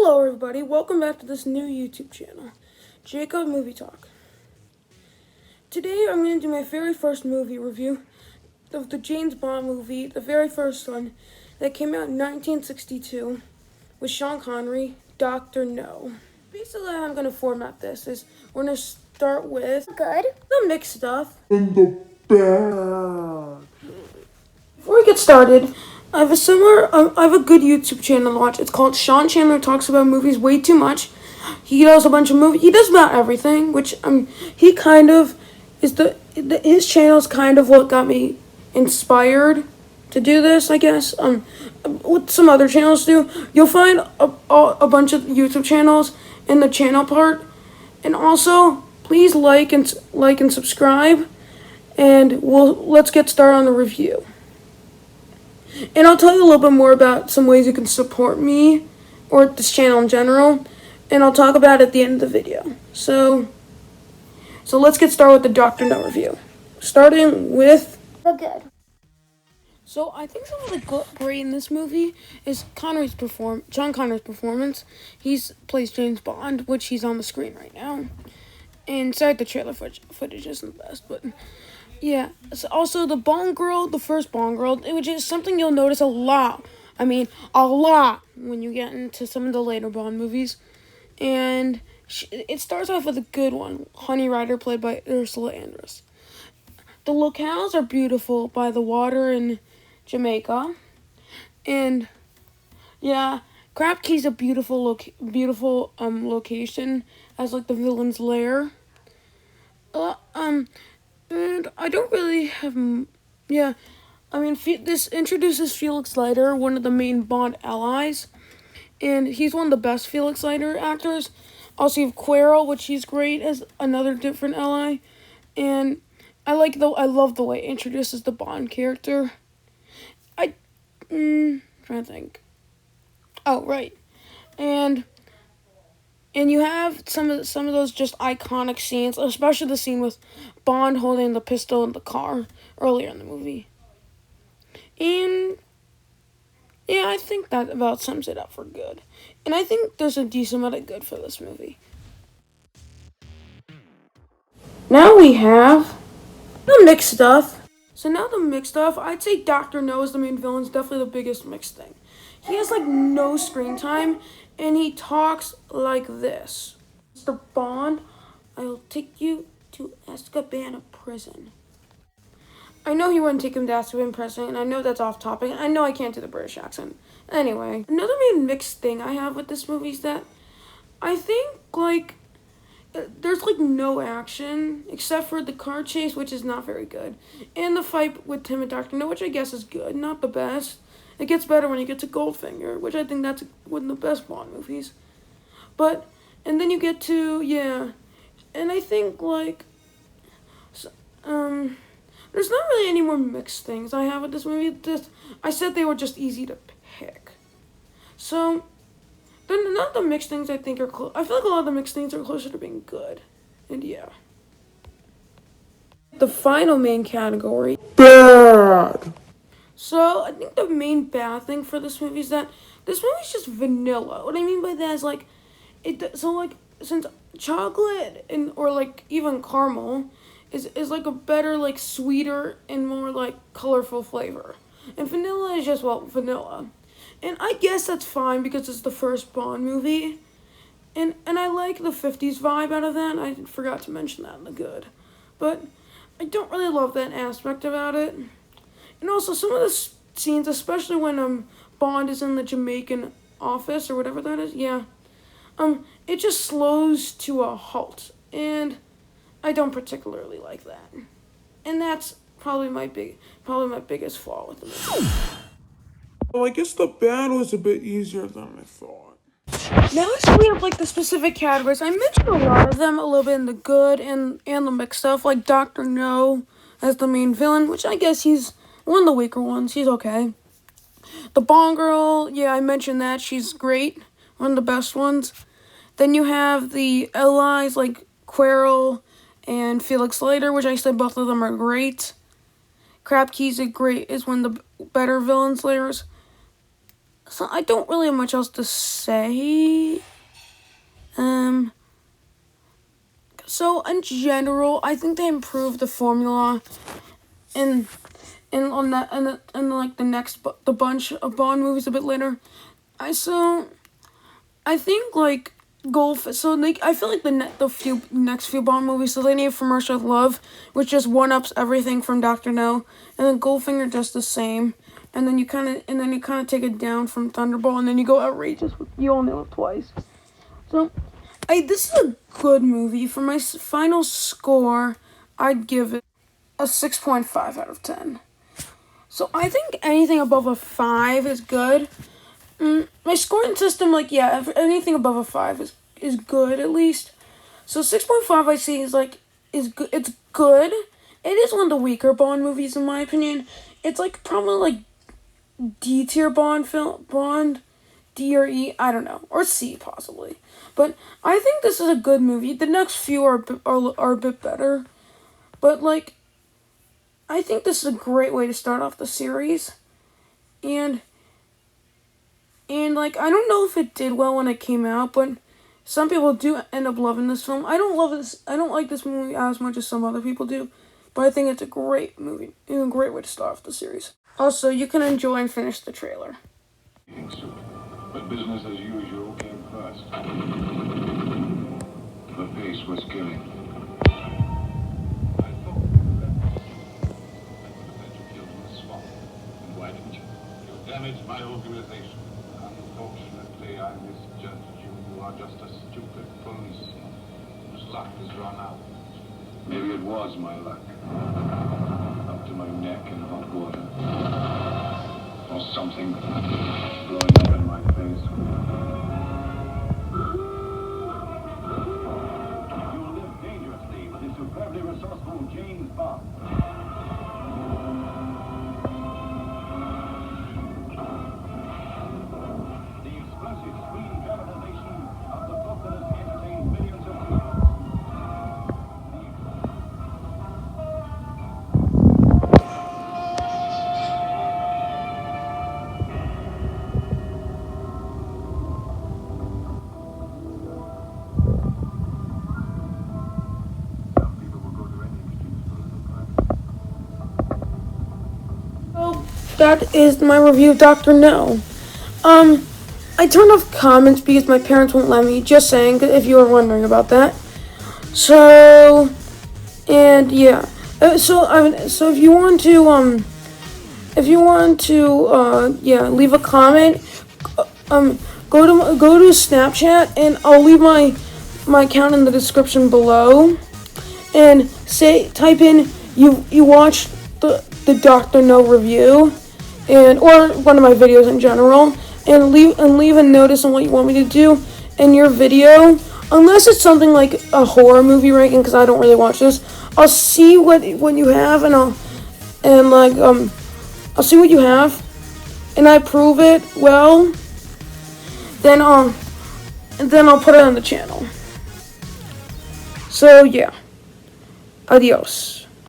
Hello everybody, welcome back to this new YouTube channel, Jacob Movie Talk. Today I'm going to do my very first movie review of the James Bond movie, the very first one that came out in 1962 with Sean Connery, Dr. No. Basically how I'm going to format this is we're going to start with the mixed stuff and the bad. Before we get started, I have a good YouTube channel to watch. It's called Sean Chandler Talks About Movies Way Too Much. He does a bunch of movies. He does about everything, which he kind of is his channel is kind of what got me inspired to do this, I guess. What some other channels do, you'll find a bunch of YouTube channels in the channel part, and also please like and subscribe, and let's get started on the review. And I'll tell you a little bit more about some ways you can support me or this channel in general, and I'll talk about it at the end of the video. So let's get started with the Dr. No review. Starting with the good. So I think some of the great in this movie is Sean Connery's performance. He plays James Bond, which he's on the screen right now. And sorry, the trailer footage isn't the best, but yeah. So also the Bond girl, the first Bond girl, which is something you'll notice a lot. I mean, a lot when you get into some of the later Bond movies. And it starts off with a good one, Honey Rider, played by Ursula Andress. The locales are beautiful by the water in Jamaica. And yeah, Crab Key's a beautiful location as like the villain's lair. And I don't really have, this introduces Felix Leiter, one of the main Bond allies, and he's one of the best Felix Leiter actors. Also, you have Querl, which he's great as another different ally, and I love the way it introduces the Bond character. Trying to think. Oh, right, and you have some of those just iconic scenes, especially the scene with Bond holding the pistol in the car earlier in the movie. And yeah, I think that about sums it up for good. And I think there's a decent amount of good for this movie. Now we have the mixed stuff. So now the mixed stuff, I'd say Dr. No is the main villain, is definitely the biggest mixed thing. He has like no screen time, and he talks like this. Mr. Bond, I'll take you to Azkaban prison. I know he wouldn't take him to Azkaban prison, and I know that's off topic. I know I can't do the British accent. Anyway, another main mixed thing I have with this movie is that I think there's no action except for the car chase, which is not very good, and the fight with Tim and Dr. No, which I guess is good, not the best. It gets better when you get to Goldfinger, which I think that's one of the best Bond movies. And then you get to, and I think, there's not really any more mixed things I have with this movie. I said they were just easy to pick. So, then none of the mixed things I think are close. I feel like a lot of the mixed things are closer to being good. And yeah. The final main category, bad. So, I think the main bad thing for this movie is that this movie's just vanilla. What I mean by that is since chocolate or even caramel is a better sweeter and more colorful flavor. And vanilla is just vanilla. And I guess that's fine because it's the first Bond movie. And I like the 50s vibe out of that. I forgot to mention that in the good. But I don't really love that aspect about it. And also some of the scenes, especially when Bond is in the Jamaican office or whatever that is, it just slows to a halt. And I don't particularly like that. And that's probably my biggest flaw with the movie. Well, I guess the bad was a bit easier than I thought. Now let's we have the specific categories. I mentioned a lot of them a little bit in the good and the mixed stuff, like Dr. No as the main villain, which I guess he's one of the weaker ones. He's okay. The Bond girl, I mentioned that. She's great. One of the best ones. Then you have the allies like Querl and Felix Leiter, which I said both of them are great. Crab Key's is one of the better villains layers. So I don't really have much else to say. So in general, I think they improved the formula in on that and like the bunch of Bond movies a bit later. I think like I feel like the next few Bond movies, so they need From Russia with Love, which just one ups everything from Dr. No, and then Goldfinger just the same, and then you kind of take it down from Thunderball, and then you go Outrageous with You Only Live Twice. So, this is a good movie. For my final score, I'd give it a 6.5 out of 10. So I think anything above a 5 is good. My scoring system, anything above a 5 is good at least. So 6.5 I see is good. It's good. It is one of the weaker Bond movies in my opinion. It's probably D tier Bond, D or E, I don't know, or C possibly. But I think this is a good movie. The next few are a bit better, but I think this is a great way to start off the series, and I don't know if it did well when it came out, but some people do end up loving this film. I don't like this movie as much as some other people do, but I think it's a great movie and a great way to start off the series. Also, you can enjoy and finish the trailer. But business as usual came first. The pace was killing. I thought you killed in the swamp. And why didn't you? You damaged my organization. Unfortunately, I misjudged you. You are just a stupid policeman whose luck has run out. Maybe it was my luck. Up to my neck in hot water. Or something blowing up in my face. You live dangerously with the superbly resourceful James Bond. The explosive screen dramatization of the book that has entertained millions of viewers. That is my review of Dr. No. I turned off comments because my parents won't let me, just saying, if you were wondering about that. So, and yeah. So if you want to, leave a comment, go to Snapchat, and I'll leave my account in the description below, and type in you watched the Dr. No review, or one of my videos in general, and leave a notice on what you want me to do in your video. Unless it's something like a horror movie ranking, because I don't really watch this. I'll see what you have, and I'll see what you have, and I approve it well. Then I'll put it on the channel. So yeah, adios.